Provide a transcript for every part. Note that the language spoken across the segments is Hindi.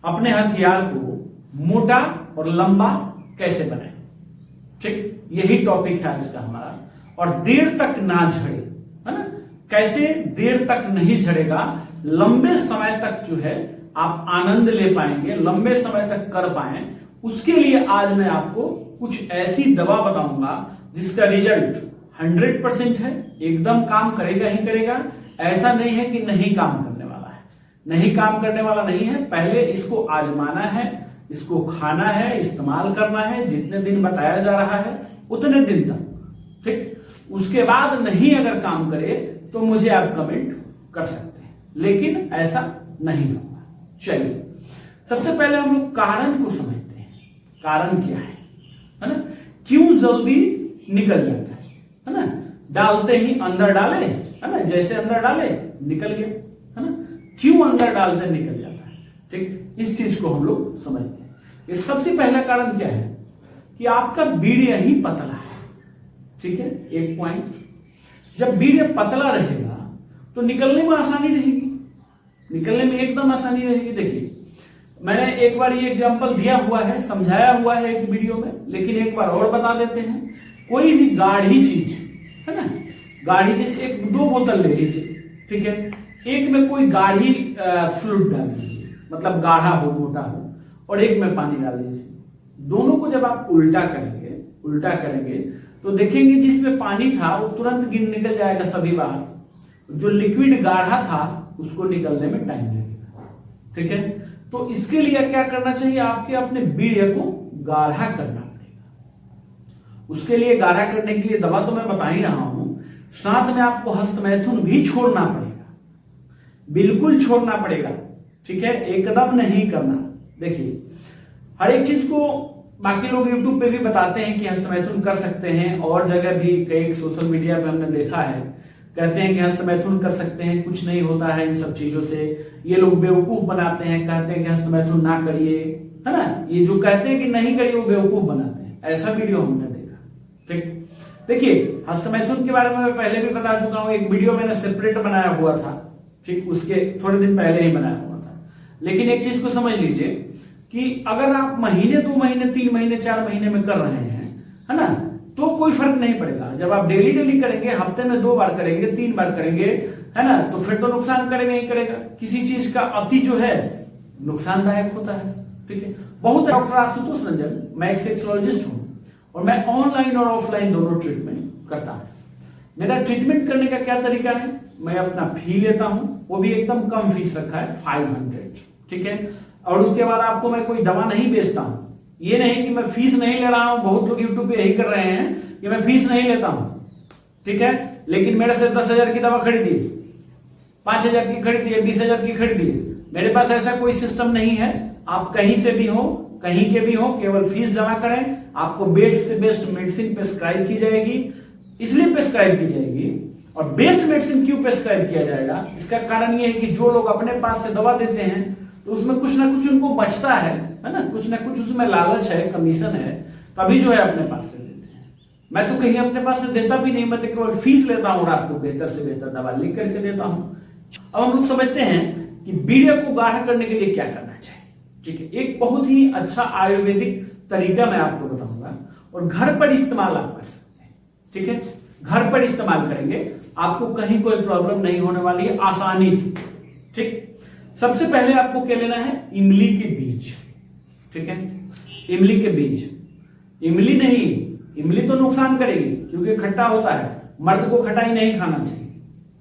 अपने हथियार को मोटा और लंबा कैसे बनाएं। ठीक, यही टॉपिक है आज का हमारा। और देर तक ना झड़े, है ना, कैसे देर तक नहीं झड़ेगा, लंबे समय तक जो है आप आनंद ले पाएंगे, लंबे समय तक कर पाए, उसके लिए आज मैं आपको कुछ ऐसी दवा बताऊंगा जिसका रिजल्ट 100% है, एकदम काम करेगा ही करेगा। ऐसा नहीं है कि नहीं काम करने वाला है, नहीं काम करने वाला नहीं है। पहले इसको आजमाना है, इसको खाना है, इस्तेमाल करना है, जितने दिन बताया जा रहा है उतने दिन तक। ठीक, उसके बाद नहीं अगर काम करे तो मुझे आप कमेंट कर सकते हैं, लेकिन ऐसा नहीं होगा। चलिए, सबसे पहले हम लोग कारण को समझते हैं। कारण क्या है ना, क्यों जल्दी निकल जाता है ना। डालते ही अंदर डाले, है ना, जैसे अंदर डाले निकल गया, है ना। क्यों अंदर डालते निकल जाता है, ठीक, इस चीज को हम लोग समझते हैं। इस सबसे पहला कारण क्या है कि आपका बीड़िया ही पतला है। ठीक है, एक पॉइंट, जब बीड़िया पतला रहेगा तो निकलने में आसानी रहेगी, निकलने में एकदम आसानी रहेगी। देखिए, मैंने एक बार ये एग्जांपल दिया हुआ है, समझाया हुआ है एक वीडियो में, लेकिन एक बार और बता देते हैं। कोई भी गाढ़ी चीज, है ना, गाढ़ी, जैसे एक दो बोतल ले लीजिए, ठीक है, एक में कोई गाढ़ी फ्लूइड डाल दीजिए, मतलब गाढ़ा हो, मोटा हो, और एक में पानी डाल दीजिए। दोनों को जब आप उल्टा करेंगे तो देखेंगे जिसमें पानी था वो तुरंत निकल जाएगा सभी बाहर, जो लिक्विड गाढ़ा था उसको निकलने में टाइम लगेगा। ठीक है, तो इसके लिए क्या करना चाहिए, आपके अपने बीड़िया को गाढ़ा करना पड़ेगा। उसके लिए गाढ़ा करने के लिए दवा तो मैं बता ही रहा हूं, साथ में आपको हस्तमैथुन भी छोड़ना पड़ेगा, बिल्कुल छोड़ना पड़ेगा। ठीक है, एकदम नहीं करना। देखिए, हर एक चीज को बाकी लोग YouTube पे भी बताते हैं कि हस्तमैथुन कर सकते हैं, और जगह भी कई सोशल मीडिया पे हमने देखा है, कहते हैं कि हस्तमैथुन कर सकते हैं, कुछ नहीं होता है इन सब चीजों से। ये लोग बेवकूफ बनाते हैं, कहते हैं कि हस्तमैथुन ना करिए, है ना। ये जो कहते हैं कि नहीं करिए वो बेवकूफ बनाते हैं, ऐसा वीडियो हमने देखा। ठीक, देखिए, हस्तमैथुन के बारे में मैं पहले भी बता चुका हूं, एक वीडियो मैंने सेपरेट बनाया हुआ था, ठीक, उसके थोड़े दिन पहले ही बनाया हुआ था। लेकिन एक चीज को समझ लीजिए कि अगर आप महीने, 2 महीने, 3 महीने, 4 महीने में कर रहे हैं, है ना, तो कोई फर्क नहीं पड़ेगा। जब आप डेली करेंगे, हफ्ते में 2 बार करेंगे, 3 बार करेंगे, है ना, तो फिर तो नुकसान करेगा ही करेगा। किसी चीज का अति जो है नुकसानदायक होता है। ठीक है, बहुत। डॉक्टर आशुतोष रंजन, मैं एक सेक्सोलॉजिस्ट हूं और मैं ऑनलाइन और ऑफलाइन दोनों ट्रीटमेंट करता हूं। मेरा ट्रीटमेंट करने का क्या तरीका है, मैं अपना फी लेता हूं, वो भी एकदम कम फीस रखा है, 500। ठीक है, और उसके बाद आपको मैं कोई दवा नहीं बेचता हूं। ये नहीं कि मैं फीस नहीं ले रहा हूं, बहुत लोग यूट्यूब पे यही कर रहे हैं कि मैं फीस नहीं लेता हूं। ठीक है, लेकिन मेरे से 10,000 की दवा खरीदी, 5,000 की खरीदी, 20,000 की खरीदी। मेरे पास ऐसा कोई सिस्टम नहीं है। आप कहीं से भी हो, कहीं के भी हो, केवल फीस जमा करें, आपको बेस्ट से बेस्ट मेडिसिन प्रेस्क्राइब की जाएगी। इसलिए प्रेस्क्राइब की जाएगी, और बेस्ट मेडिसिन क्यों प्रेस्क्राइब किया जाएगा, इसका कारण यह है कि जो लोग अपने पास से दवा देते हैं तो उसमें कुछ ना कुछ उनको बचता है ना, कुछ ना कुछ उसमें लालच है, कमीशन है, तभी जो है अपने पास से देते हैं। मैं तो कहीं अपने पास से देता भी नहीं, मैं तो केवल फीस लेता हूं और आपको बेहतर से बेहतर दवा लिख करके देता हूं। अब हम लोग समझते हैं कि बीड़िया को गाढ़ा करने के लिए क्या करना चाहिए। ठीक है, एक बहुत ही अच्छा आयुर्वेदिक तरीका मैं आपको बताऊंगा, और घर पर इस्तेमाल आप कर सकते हैं। ठीक है, घर पर इस्तेमाल करेंगे, आपको कहीं कोई प्रॉब्लम नहीं होने वाली है, आसानी से। ठीक, सबसे पहले आपको क्या लेना है, इमली के बीज। ठीक है, इमली के बीज। इमली नहीं, इमली तो नुकसान करेगी क्योंकि खट्टा होता है, मर्द को खटाई नहीं खाना चाहिए।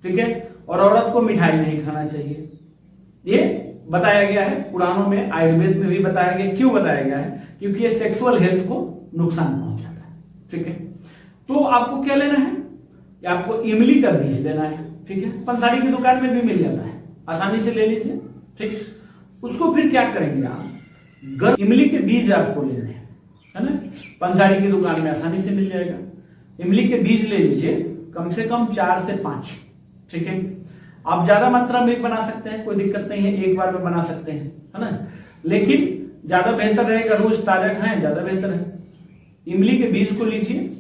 ठीक है, और औरत को मिठाई नहीं खाना चाहिए, ये बताया गया है पुराणों में, आयुर्वेद में भी बताया गया। क्यों बताया गया है, क्योंकि ये सेक्सुअल हेल्थ को नुकसान पहुंचाता है। ठीक है, तो आपको क्या लेना है, आपको इमली का बीज लेना है। ठीक है, पंसारी की दुकान में भी मिल जाता है, आसानी से ले लीजिए। ठीक, उसको फिर क्या करेंगे आप, इमली के बीज आपको लेने हैं, है ना, पंसारी की दुकान में आसानी से मिल जाएगा। इमली के बीज ले लीजिए, कम से कम 4 से 5। ठीक है, आप ज्यादा मात्रा में बना सकते हैं, कोई दिक्कत नहीं है, एक बार में बना सकते हैं, है ना, लेकिन ज्यादा बेहतर रहेगा रोज ताजा खाएं, ज्यादा बेहतर है। इमली के बीज को लीजिए,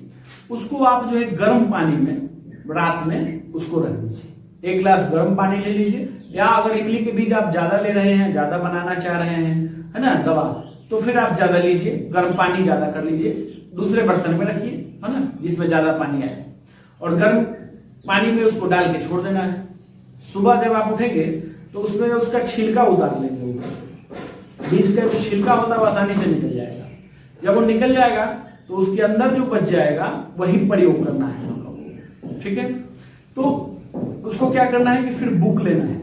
उसको आप जो है गर्म पानी में रात में उसको रख दीजिए। 1 गिलास गर्म पानी ले लीजिए, या अगर इमली के बीज आप ज्यादा ले रहे हैं, ज्यादा बनाना चाह रहे हैं, है ना दवा, तो फिर आप ज्यादा लीजिए, गर्म पानी ज्यादा कर लीजिए, दूसरे बर्तन में रखिए, है ना, जिसमें ज्यादा पानी आए, और गर्म पानी में उसको डाल के छोड़ देना है। सुबह जब आप उठेंगे तो उसमें उसका छिलका उतार लेंगे, बीज का जो छिलका होता है वो आसानी से निकल जाएगा। जब वो निकल जाएगा तो उसके अंदर जो बच जाएगा वही प्रयोग करना है हम लोगों को, ठीक है। तो उसको क्या करना है कि फिर बुक लेना है,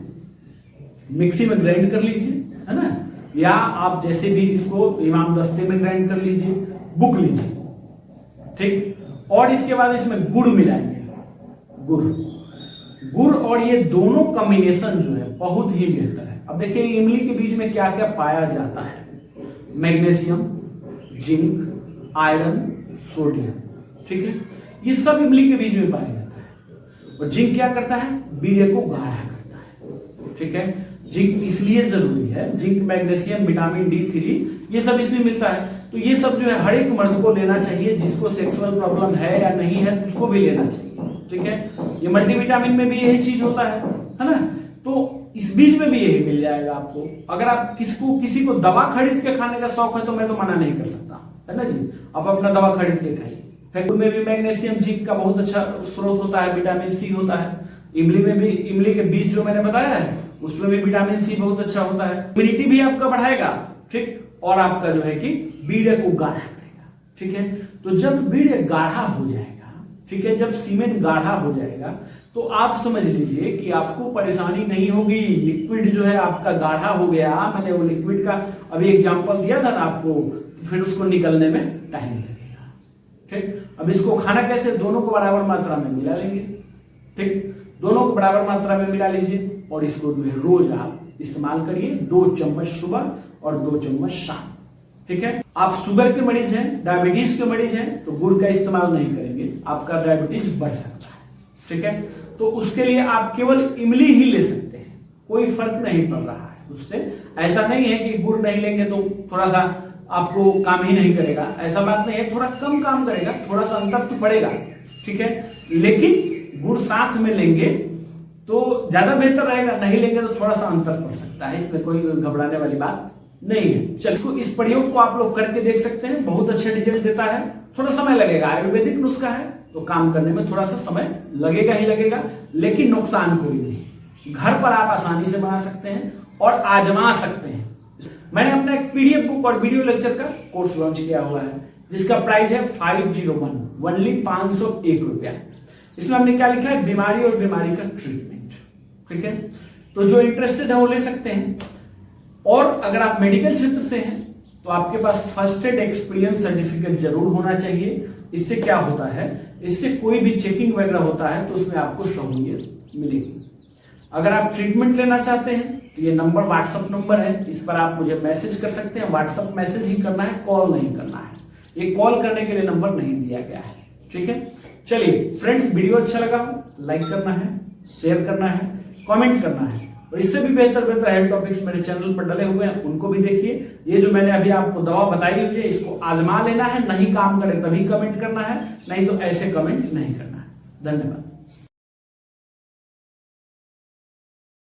मिक्सी में ग्राइंड कर लीजिए, है ना, या आप जैसे भी इसको इमाम दस्ते में ग्राइंड कर लीजिए, बुक लीजिए, ठीक। और इसके बाद इसमें गुड़ मिलाएंगे, गुड़ और ये दोनों कॉम्बिनेशन जो है बहुत ही बेहतर है। अब देखिए इमली के बीज में क्या क्या पाया जाता है, मैग्नीशियम, जिंक, आयरन, सोडियम, ठीक है, ये सब इमली के बीज में पाया जाता है। और जिंक क्या करता है, बीड़े को गाढ़ा करता है, ठीक है। जिंक इसलिए जरूरी है, जिंक, मैग्नीशियम, विटामिन D3 ये सब इसमें मिलता है। तो ये सब जो है हर एक मर्द को लेना चाहिए, जिसको सेक्सुअल प्रॉब्लम है या नहीं है उसको भी लेना चाहिए, ठीक है। ये मल्टीविटामिन में भी यही चीज होता है ना। तो इस बीज में भी यही मिल जाएगा आपको। अगर आप किसी को दवा खरीद के खाने का शौक है तो मैं तो मना नहीं कर सकता, है ना जी, आप अपना दवा खरीद के खाइए। फिर में भी मैग्नीशियम, जिंक का बहुत अच्छा स्रोत होता है, विटामिन C होता है। इमली में भी, इमली के बीज जो मैंने बताया है उसमें भी विटामिन C बहुत अच्छा होता है, इम्यूनिटी भी आपका बढ़ाएगा, ठीक, और आपका जो है कि बीड़े को गाढ़ा करेगा, ठीक है। तो जब बीड़े गाढ़ा हो जाएगा, ठीक है, जब सीमेंट गाढ़ा हो जाएगा तो आप समझ लीजिए कि आपको परेशानी नहीं होगी। लिक्विड जो है आपका गाढ़ा हो गया, मैंने वो लिक्विड का अभी एग्जांपल दिया था ना आपको, फिर उसको निकलने में टाइम लगेगा, ठीक। अब इसको खाना कैसे, दोनों को बराबर मात्रा में मिला लेंगे, ठीक, दोनों को बराबर मात्रा में मिला लीजिए और इसको जो है रोज आप इस्तेमाल करिए, 2 चम्मच सुबह और 2 चम्मच शाम, ठीक है। आप शुगर के मरीज हैं, डायबिटीज के मरीज हैं तो गुड़ का इस्तेमाल नहीं करेंगे, आपका डायबिटीज बढ़ सकता है, ठीक है। तो उसके लिए आप केवल इमली ही ले सकते हैं, कोई फर्क नहीं पड़ रहा है उससे। ऐसा नहीं है कि गुड़ नहीं लेंगे तो थोड़ा सा आपको काम ही नहीं करेगा, ऐसा बात नहीं है, थोड़ा कम काम करेगा, थोड़ा सा अंतर तो पड़ेगा, ठीक है। लेकिन गुड़ साथ में लेंगे तो ज्यादा बेहतर रहेगा, नहीं लेंगे तो थोड़ा सा अंतर पड़ सकता है, इसमें कोई घबराने वाली बात नहीं है। चलिए इस प्रयोग को आप लोग करके देख सकते हैं, बहुत अच्छा रिजल्ट देता है। थोड़ा समय लगेगा, आयुर्वेदिक नुस्खा है तो काम करने में थोड़ा सा समय लगेगा ही लगेगा, लेकिन नुकसान कोई नहीं। घर पर आप आसानी से बना सकते हैं और आजमा सकते हैं। मैंने अपना एक PDF बुक और वीडियो लेक्चर का कोर्स लॉन्च किया हुआ है, जिसका प्राइस है 501 ओनली 501 रुपया। इसमें हमने क्या लिखा है, बीमारी और बीमारी का ट्रीटमेंट, ठीक है। तो जो इंटरेस्टेड है वो ले सकते हैं। और अगर आप मेडिकल क्षेत्र से हैं तो आपके पास फर्स्ट एड एक्सपीरियंस सर्टिफिकेट जरूर होना चाहिए। इससे क्या होता है, इससे कोई भी चेकिंग वगैरह होता है तो उसमें आपको सहूलियत मिलेगी। अगर आप ट्रीटमेंट लेना चाहते हैं तो ये नंबर व्हाट्सएप नंबर है, इस पर आप मुझे मैसेज कर सकते हैं। व्हाट्सएप मैसेज ही करना है, कॉल नहीं करना है, ये कॉल करने के लिए नंबर नहीं दिया गया है, ठीक है। चलिए फ्रेंड्स, वीडियो अच्छा लगा हो लाइक करना है, शेयर करना है, कमेंट करना है, और इससे भी बेहतर हेल्थ टॉपिक्स मेरे चैनल पर डले हुए हैं, उनको भी देखिए। ये जो मैंने अभी आपको दवा बताई हुई है इसको आजमा लेना है, नहीं काम करे तभी कमेंट करना है, नहीं तो ऐसे कमेंट नहीं करना है। धन्यवाद।